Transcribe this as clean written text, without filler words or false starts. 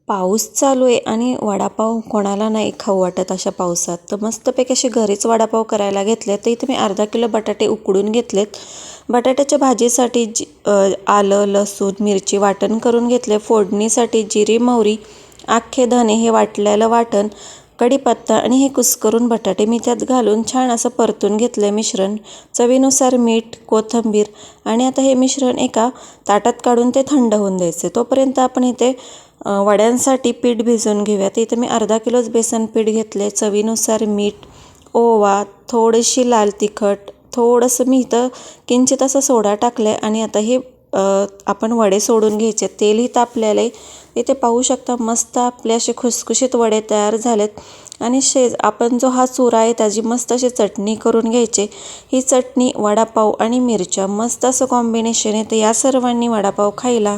पाऊस चालू आहे आणि वडापाव कोणाला नाही खाऊ वाटत अशा पावसात. तर मस्तपैकी असे घरीच वडापाव करायला घेतले. तर इथे मी अर्धा किलो बटाटे उकडून घेतलेत. बटाट्याच्या भाजीसाठी आलं, लसूण, मिरची वाटण करून घेतले. फोडणीसाठी जिरे, मोहरी, अख्खे धने हे वाटलेलं वाटण, कढीपत्ता आणि हे कुस्करून बटाटे मी त्यात घालून छान असं परतून घेतलं मिश्रण. चवीनुसार मीठ, कोथिंबीर आणि आता हे मिश्रण एका ताटात काढून ते थंड होऊन द्यायचे. तोपर्यंत आपण इथे वड्यांसाठी पीठ भिजवून घेऊया. तर इथे मी अर्धा किलोच बेसन पीठ घेतले. चवीनुसार मीठ, ओवा, थोडीशी लाल तिखट, थोडंसं मी इथं किंचित असं सोडा टाकले आणि आता हे आपण वडे सोडून घ्यायचे. तेलही तापलेलं आहे. इथे पाहू शकता मस्त आपले असे खुसखुशीत वडे तयार झालेत. आणि आपण जो हा चुरा आहे त्याची मस्त अशी चटणी करून घ्यायची. ही चटणी, वडापाव आणि मिरच्या मस्त असं कॉम्बिनेशन आहे. तर या सर्वांनी वडापाव खायला.